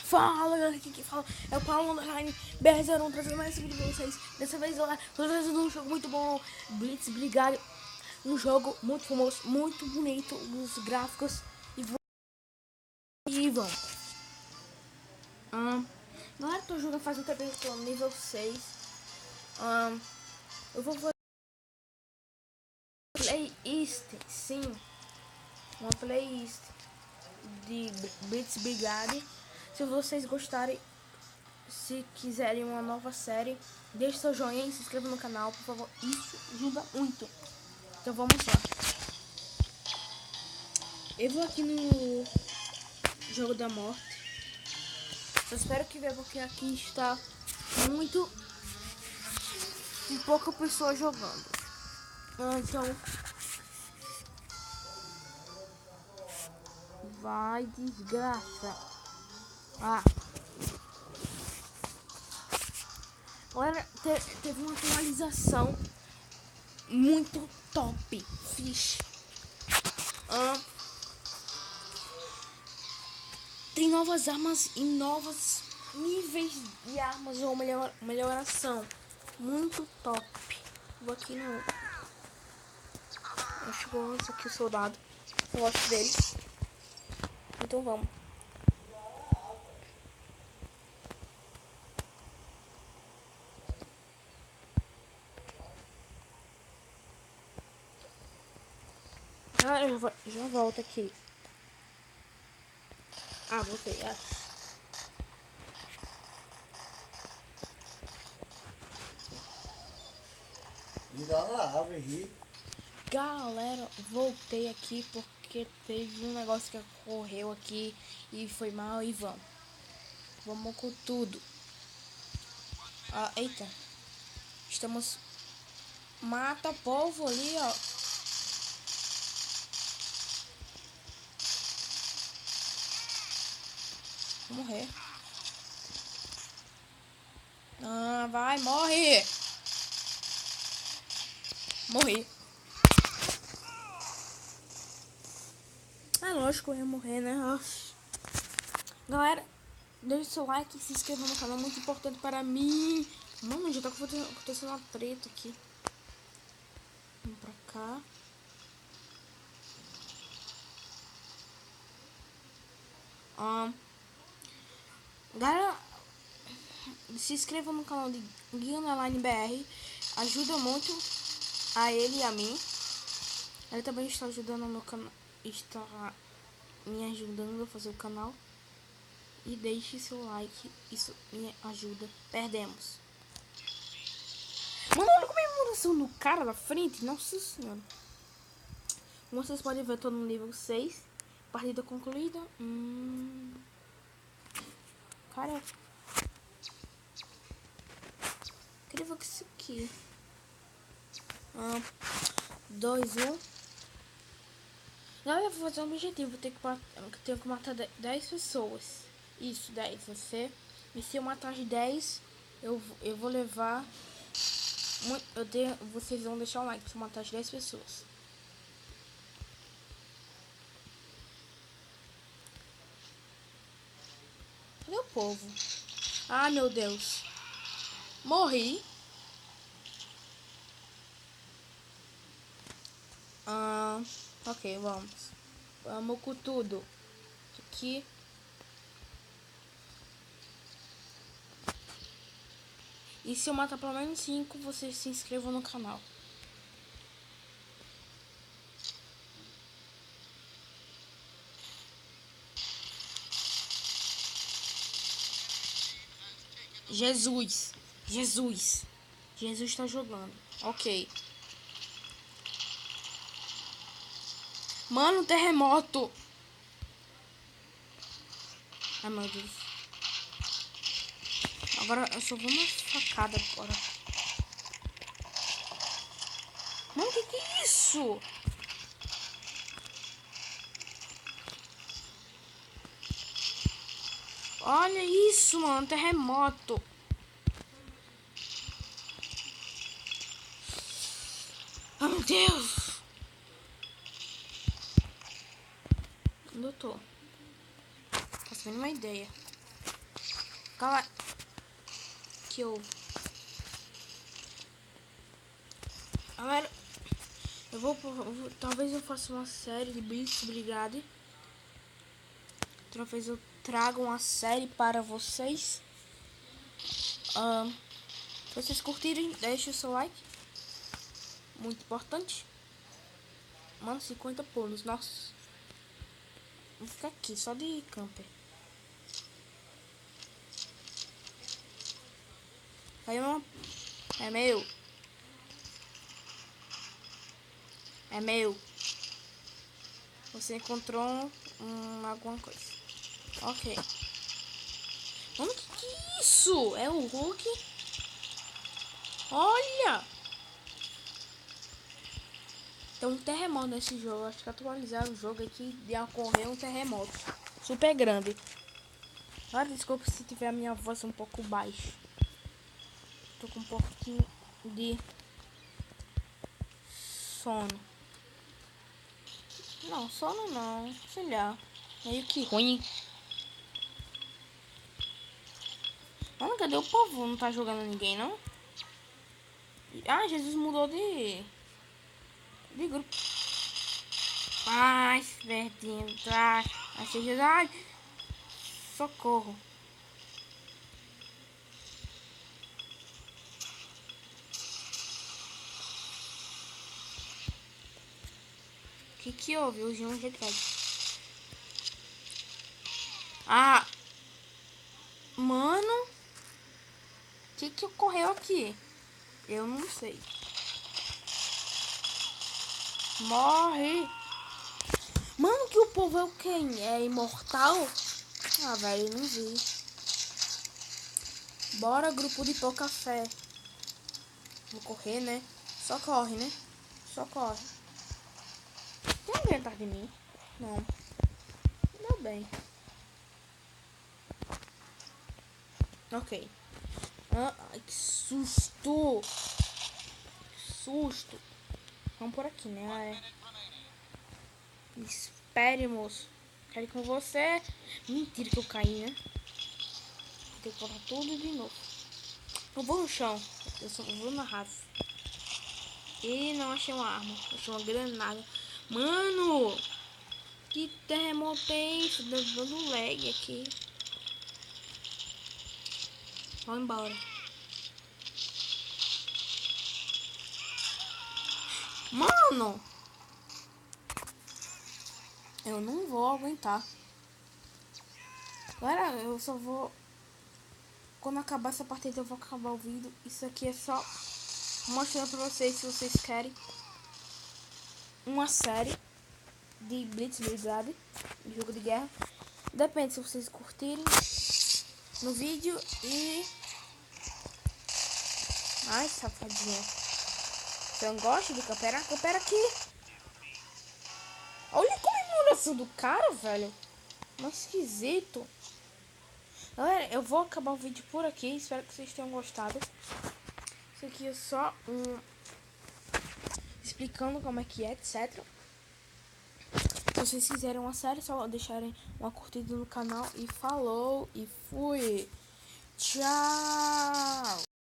Fala galera, aqui que fala é o Paulo Underline BR01 trazendo mais esse vídeo pra vocês. Dessa vez eu tô trazendo um jogo muito bom, Blitz Brigade. Um jogo muito famoso, muito bonito, os gráficos e vamos. Galera, tô jogando faz um tempo, eu tô no nível 6. Eu vou fazer playlist, sim, uma playlist de Blitz Brigade. Se vocês gostarem, se quiserem uma nova série, deixe seu joinha e se inscreva no canal, por favor. Isso ajuda muito. Então vamos lá. Eu vou aqui no jogo da morte. Eu espero que veja, porque aqui está muito com pouca pessoa jogando. Então vai, desgraça. Galera, teve uma atualização muito top, fixe. Tem novas armas e novos níveis de armas ou melhoração. Muito top. Vou aqui no... Chegou aqui o soldado. Eu gosto dele. Então vamos. Eu já volto aqui. Voltei. Galera, voltei aqui porque teve um negócio que ocorreu aqui e foi mal e vamos com tudo. Eita. Estamos... Mata povo ali, ó. Vou morrer. Vai, morre. Morri. Lógico, eu ia morrer, né? Galera, deixe seu like e se inscreva no canal, muito importante para mim. Mano, já tá acontecendo uma treta aqui. Vamos pra cá. Galera, se inscreva no canal de Gui Underline BR. Ajuda muito a ele e a mim. Ele também está ajudando no canal. Está me ajudando a fazer o canal. E deixe seu like. Isso me ajuda. Perdemos. Mano, olha a comemoração do cara da frente. Nossa senhora. Como vocês podem ver, eu tô no nível 6. Partida concluída. Cara, queria ver isso aqui. 2, 1. Não, eu vou fazer um objetivo. Tenho que matar 10 pessoas. Isso, 10. E se eu matar as 10, eu vou levar. Vocês vão deixar um like se eu matar as 10 pessoas. Cadê o povo? Meu Deus. Morri. Ok, vamos. Vamos com tudo. Aqui. E se eu matar pelo menos 5, vocês se inscrevam no canal. Jesus tá jogando. Ok. Mano, terremoto. Ai, meu Deus. Agora eu só vou uma facada agora. Mano, que é isso? Olha isso, mano. Terremoto. Oh, meu Deus. Onde eu tô? Faço a mínima ideia. Calma. Que eu... Galera, talvez eu faça uma série de Blitz Brigade. Talvez eu traga uma série para vocês. Se vocês curtirem, deixe o seu like. Muito importante. Mano, 50 pulos, nossa. Vou ficar aqui, só de camper. Aí, é meu. É meu. Você encontrou alguma coisa. Ok. Mano, que é isso? É o Hulk? Olha! Tem um terremoto nesse jogo. Acho que atualizaram o jogo aqui e ocorreu um terremoto. Super grande. Ah, desculpa se tiver a minha voz um pouco baixa. Tô com um pouquinho de sono. Não, sono não. Sei lá. Meio que ruim. Mano, cadê o povo? Não tá jogando ninguém, não? Ah, Jesus mudou de grupo. Ai, verdinho. Ai, Jesus. Ai, socorro. Que houve? O João G3. Ah, mano. Que ocorreu aqui? Eu não sei. Morre. Mano, que o povo é o quem? É imortal? Ah, velho, não vi. Bora, grupo de pouca fé. Vou correr, né? Só corre, né? Só corre. Tem alguém atrás de mim? Não. Ainda bem. Ok. Ai, que susto. Susto. Vamos por aqui, né? Espere, moço. Quero ir com você. Mentira que eu caí, né? Tem que botar tudo de novo. Eu vou no chão. Eu só vou na raça. E não achei uma arma. Achei uma granada. Mano! Que terremoto é isso? Dando lag aqui. Vamos embora. Mano! Eu não vou aguentar. Galera, eu só vou... Quando acabar essa partida eu vou acabar o vídeo. Isso aqui é só mostrando pra vocês, se vocês querem uma série de Blitz Brigade, de jogo de guerra. Depende se vocês curtirem no vídeo e... Ai, safadinha. Você não gosta de camperar? Campera aqui. Olha a comemoração do cara, velho. Mas esquisito. Galera, eu vou acabar o vídeo por aqui. Espero que vocês tenham gostado. Isso aqui é só explicando como é que é, etc. Se vocês quiserem uma série, só deixarem uma curtida no canal. E falou, e fui. Tchau.